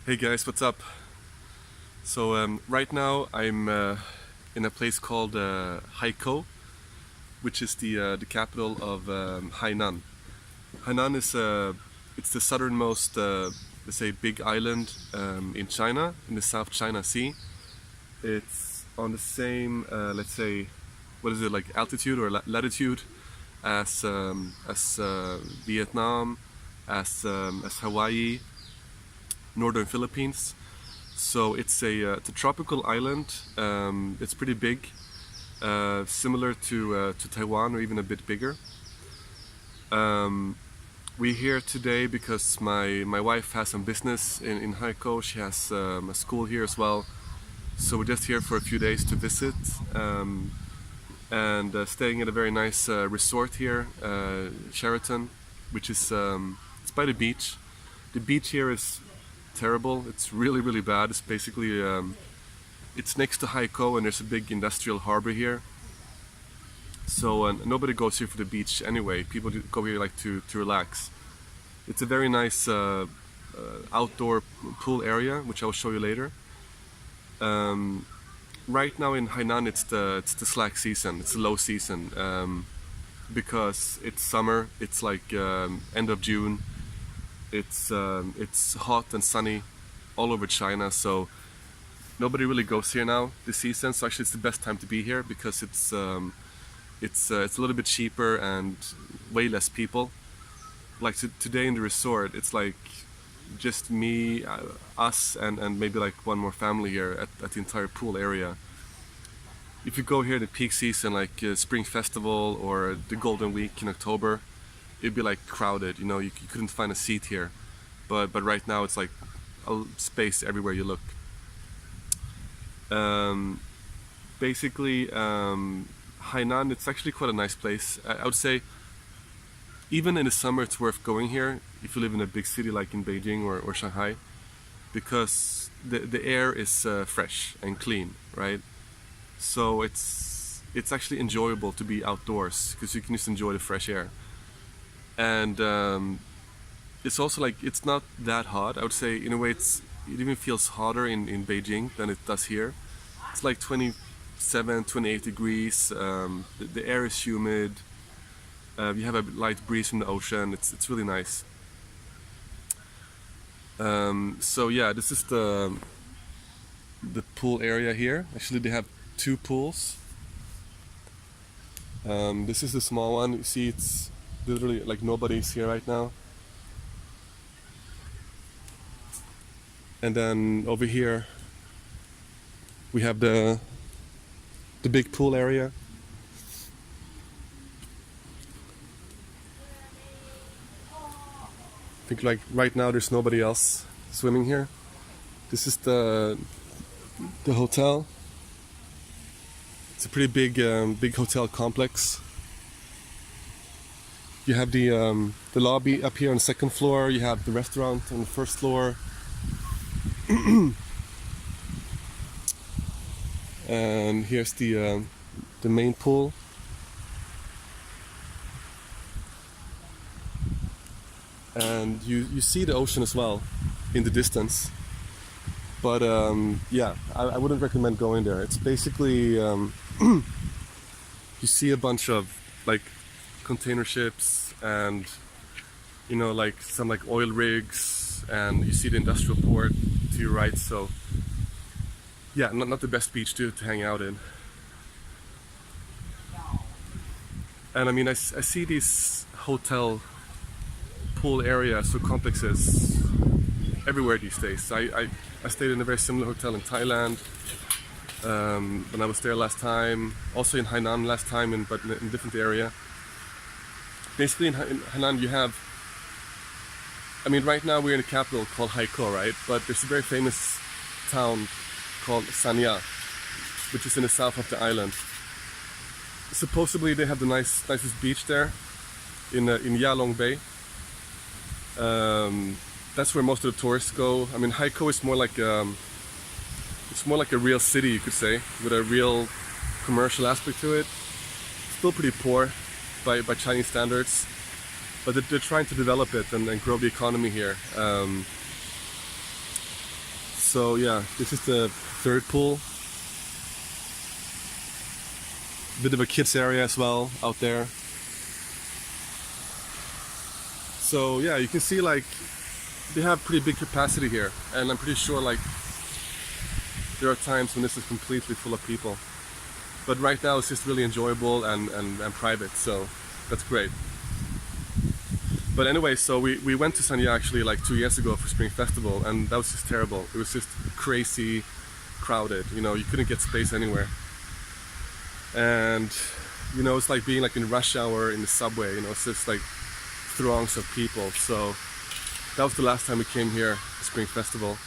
Hey guys, what's up? So right now I'm in a place called Haikou, which is the capital of Hainan. Hainan is it's the southernmost, let's say, big island in China, in the South China Sea. It's on the same, let's say, what is it, like altitude or latitude as Vietnam, as Hawaii, northern Philippines. So it's a tropical island. It's pretty big, similar to Taiwan or even a bit bigger. We're here today because my wife has some business in Haikou. She has a school here as well. So we're just here for a few days to visit and staying at a very nice resort here, Sheraton, which is it's by the beach. The beach here is terrible. It's really, really bad. It's basically it's next to Haikou and there's a big industrial harbor here. So nobody goes here for the beach anyway. People go here like to relax. It's a very nice outdoor pool area, which I will show you later. Right now in Hainan it's the slack season. It's the low season because it's summer. It's like end of June. It's hot and sunny all over China, so nobody really goes here now this season. So actually, it's the best time to be here because it's a little bit cheaper and way less people. Like today in the resort, it's like just me, us, and maybe like one more family here at the entire pool area. If you go here in the peak season, like Spring Festival or the Golden Week in October, it'd be like crowded, you know, you couldn't find a seat here. But right now it's like a space everywhere you look. Basically, Hainan, it's actually quite a nice place. I would say even in the summer it's worth going here if you live in a big city like in Beijing or Shanghai, because the air is fresh and clean, right? So it's actually enjoyable to be outdoors because you can just enjoy the fresh air. And it's also like it's not that hot. I would say in a way it even feels hotter in Beijing than it does here. It's like 27, 28 degrees. The air is humid. You have a light breeze from the ocean. It's really nice. So yeah, this is the pool area here. Actually, they have two pools. This is the small one. You see, it's literally like nobody's here right now. And then over here we have the big pool area. I think like right now there's nobody else swimming here. This is the hotel. It's a pretty big hotel complex. You have the lobby up here on the second floor. You have the restaurant on the first floor. And here's the main pool. And you see the ocean as well in the distance. But yeah, I wouldn't recommend going there. It's basically you see a bunch of like container ships and you know like some like oil rigs, and you see the industrial port to your right. So yeah, not the best beach to hang out in. And I mean I see these hotel pool areas or complexes everywhere these days. I stayed in a very similar hotel in Thailand when I was there last time, also in Hainan last time, but in a different area. Basically in Hainan you have, I mean right now we're in a capital called Haikou, right? But there's a very famous town called Sanya, which is in the south of the island. Supposedly they have the nicest beach there in Yalong Bay. That's where most of the tourists go. I mean, Haikou is more like it's more like a real city, you could say, with a real commercial aspect to it. Still pretty poor by Chinese standards, but they're trying to develop it and grow the economy here. So yeah, this is the third pool. Bit of a kids area as well out there. So yeah, you can see like they have pretty big capacity here, and I'm pretty sure like there are times when this is completely full of people. But right now it's just really enjoyable and private, so that's great. But anyway, so we went to Sanya actually like 2 years ago for Spring Festival, and that was just terrible. It was just crazy crowded, you know, you couldn't get space anywhere. And you know, it's like being like in rush hour in the subway, you know, it's just like throngs of people. So that was the last time we came here to Spring Festival.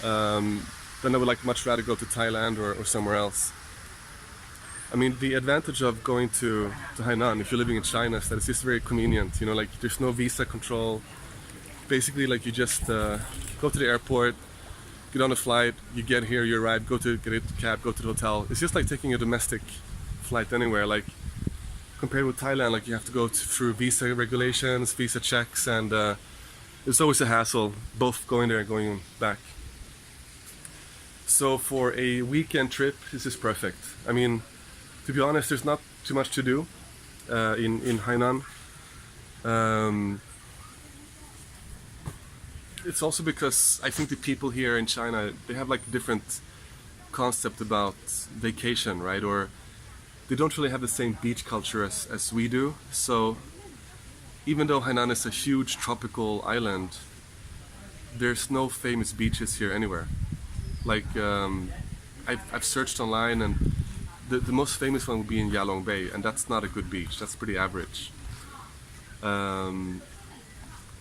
Then I would like much rather go to Thailand or somewhere else. I mean, the advantage of going to Hainan if you're living in China is that it's just very convenient, you know, like there's no visa control. Basically, like you just go to the airport, get on a flight, you get here, you arrive, get a cab, go to the hotel. It's just like taking a domestic flight anywhere. Like compared with Thailand, like you have to go through visa regulations, visa checks, and it's always a hassle, both going there and going back. So for a weekend trip, this is perfect. I mean, to be honest, there's not too much to do in Hainan. It's also because I think the people here in China, they have like a different concept about vacation, right? Or they don't really have the same beach culture as we do. So even though Hainan is a huge tropical island, there's no famous beaches here anywhere. Like I've searched online, and the most famous one would be in Yalong Bay, and that's not a good beach. That's pretty average.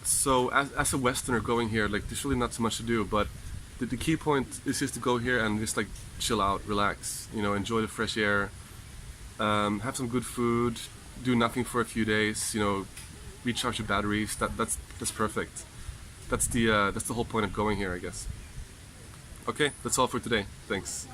So as a Westerner going here, like there's really not so much to do. But the key point is just to go here and just like chill out, relax. You know, enjoy the fresh air, have some good food, do nothing for a few days. You know, recharge your batteries. That's perfect. That's the whole point of going here, I guess. Okay, that's all for today. Thanks.